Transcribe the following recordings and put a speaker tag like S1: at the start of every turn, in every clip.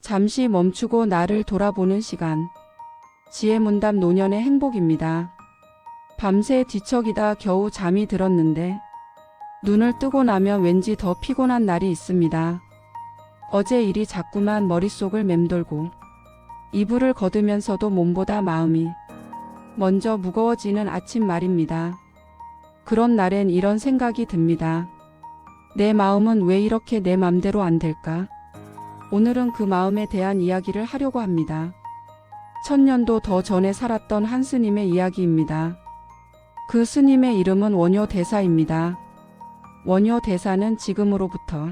S1: 잠시 멈추고 나를 돌아보는 시간. 지혜문답 노년의 행복입니다. 밤새 뒤척이다 겨우 잠이 들었는데 눈을 뜨고 나면 왠지 더 피곤한 날이 있습니다. 어제 일이 자꾸만 머릿속을 맴돌고 이불을 걷으면서도 몸보다 마음이 먼저 무거워지는 아침 말입니다. 그런 날엔 이런 생각이 듭니다. 내 마음은 왜 이렇게 내 맘대로 안 될까? 오늘은 그 마음에 대한 이야기를 하려고 합니다. 1000년도 더 전에 살았던 한 스님의 이야기입니다. 그 스님의 이름은 원효대사입니다. 원효대사는 지금으로부터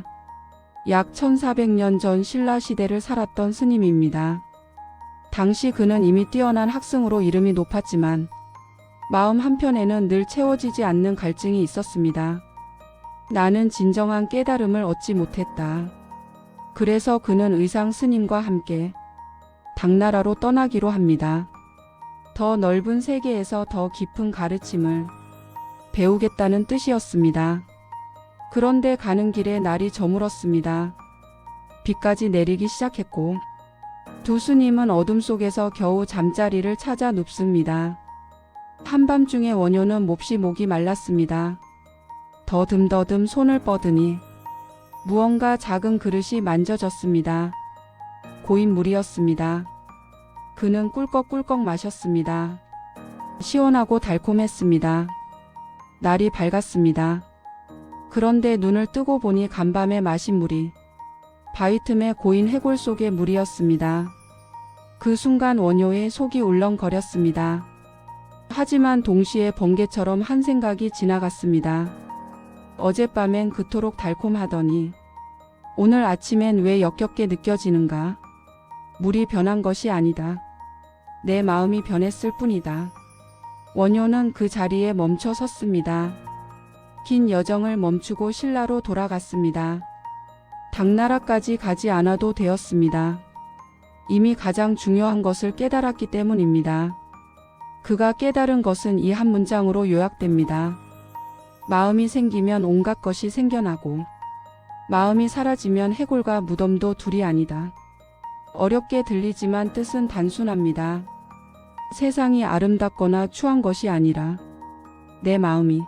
S1: 약 1400년 전 신라시대를 살았던 스님입니다. 당시 그는 이미 뛰어난 학승으로 이름이 높았지만 마음 한편에는 늘 채워지지 않는 갈증이 있었습니다. 나는 진정한 깨달음을 얻지 못했다. 그래서 그는 의상 스님과 함께 당나라로 떠나기로 합니다. 더 넓은 세계에서 더 깊은 가르침을 배우겠다는 뜻이었습니다. 그런데 가는 길에 날이 저물었습니다. 비까지 내리기 시작했고 두 스님은 어둠 속에서 겨우 잠자리를 찾아 눕습니다. 한밤중에 원효는 몹시 목이 말랐습니다. 더듬더듬 손을 뻗으니 무언가 작은 그릇이 만져졌습니다. 고인 물이었습니다. 그는 꿀꺽꿀꺽 마셨습니다. 시원하고 달콤했습니다. 날이 밝았습니다. 그런데 눈을 뜨고 보니 간밤에 마신 물이 바위 틈에 고인 해골 속의 물이었습니다. 그 순간 원효의 속이 울렁거렸습니다. 하지만 동시에 번개처럼 한 생각이 지나갔습니다. 어젯밤엔 그토록 달콤하더니 오늘 아침엔 왜 역겹게 느껴지는가? 물이 변한 것이 아니다. 내 마음이 변했을 뿐이다. 원효는 그 자리에 멈춰 섰습니다. 긴 여정을 멈추고 신라로 돌아갔습니다. 당나라까지 가지 않아도 되었습니다. 이미 가장 중요한 것을 깨달았기 때문입니다. 그가 깨달은 것은 이 한 문장으로 요약됩니다. 마음이 생기면 온갖 것이 생겨나고 마음이 사라지면 해골과 무덤도 둘이 아니다. 어렵게 들리지만 뜻은 단순합니다. 세상이 아름답거나 추한 것이 아니라 내 마음이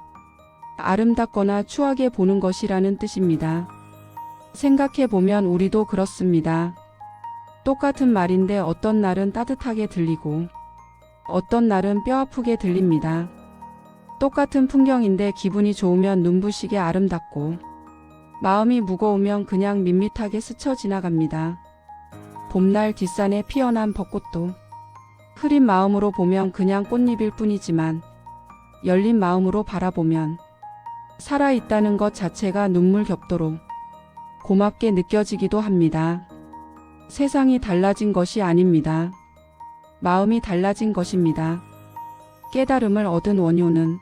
S1: 아름답거나 추하게 보는 것이라는 뜻입니다. 생각해보면 우리도 그렇습니다. 똑같은 말인데 어떤 날은 따뜻하게 들리고 어떤 날은 뼈아프게 들립니다. 똑같은 풍경인데 기분이 좋으면 눈부시게 아름답고 마음이 무거우면 그냥 밋밋하게 스쳐 지나갑니다. 봄날 뒷산에 피어난 벚꽃도 흐린 마음으로 보면 그냥 꽃잎일 뿐이지만 열린 마음으로 바라보면 살아있다는 것 자체가 눈물 겹도록 고맙게 느껴지기도 합니다. 세상이 달라진 것이 아닙니다. 마음이 달라진 것입니다. 깨달음을 얻은 원효는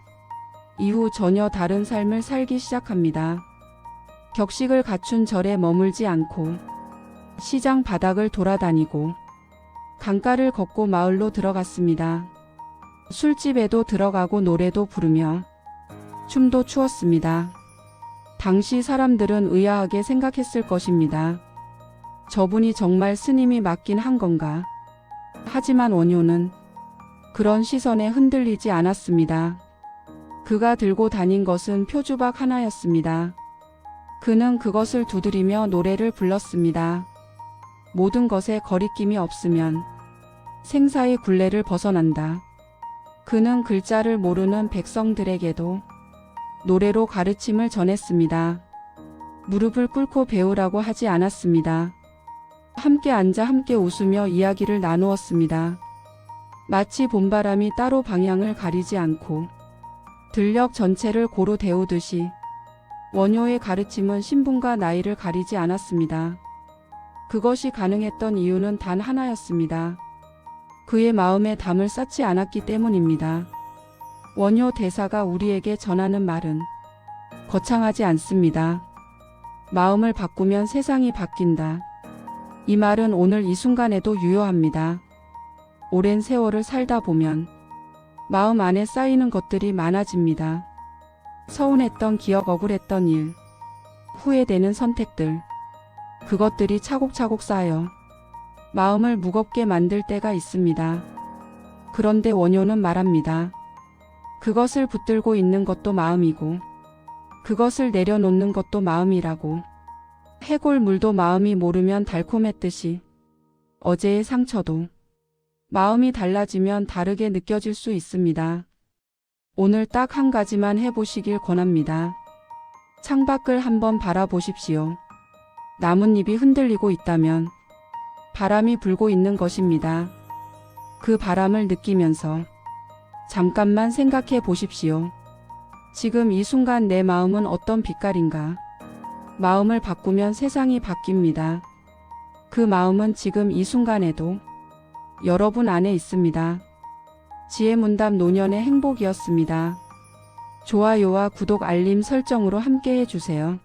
S1: 이후 전혀 다른 삶을 살기 시작합니다. 격식을 갖춘 절에 머물지 않고 시장 바닥을 돌아다니고 강가를 걷고 마을로 들어갔습니다. 술집에도 들어가고 노래도 부르며 춤도 추었습니다. 당시 사람들은 의아하게 생각했을 것입니다. 저분이 정말 스님이 맞긴 한 건가? 하지만 원효는 그런 시선에 흔들리지 않았습니다. 그가 들고 다닌 것은 표주박 하나였습니다. 그는 그것을 두드리며 노래를 불렀습니다. 모든 것에 거리낌이 없으면 생사의 굴레를 벗어난다. 그는 글자를 모르는 백성들에게도 노래로 가르침을 전했습니다. 무릎을 꿇고 배우라고 하지 않았습니다. 함께 앉아 함께 웃으며 이야기를 나누었습니다. 마치 봄바람이 따로 방향을 가리지 않고 들녘 전체를 고루 데우듯이 원효의 가르침은 신분과 나이를 가리지 않았습니다. 그것이 가능했던 이유는 단 하나였습니다. 그의 마음에 담을 쌓지 않았기 때문입니다. 원효 대사가 우리에게 전하는 말은 거창하지 않습니다. 마음을 바꾸면 세상이 바뀐다. 이 말은 오늘 이 순간에도 유효합니다. 오랜 세월을 살다 보면 마음 안에 쌓이는 것들이 많아집니다. 서운했던 기억, 억울했던 일, 후회되는 선택들, 그것들이 차곡차곡 쌓여 마음을 무겁게 만들 때가 있습니다. 그런데 원효는 말합니다. 그것을 붙들고 있는 것도 마음이고 그것을 내려놓는 것도 마음이라고. 해골물도 마음이 모르면 달콤했듯이 어제의 상처도 마음이 달라지면 다르게 느껴질 수 있습니다. 오늘 딱 한 가지만 해보시길 권합니다. 창밖을 한번 바라보십시오. 나뭇잎이 흔들리고 있다면 바람이 불고 있는 것입니다. 그 바람을 느끼면서 잠깐만 생각해 보십시오. 지금 이 순간 내 마음은 어떤 빛깔인가? 마음을 바꾸면 세상이 바뀝니다. 그 마음은 지금 이 순간에도 여러분 안에 있습니다. 지혜문답 노년의 행복이었습니다. 좋아요와 구독 알림 설정으로 함께 해주세요.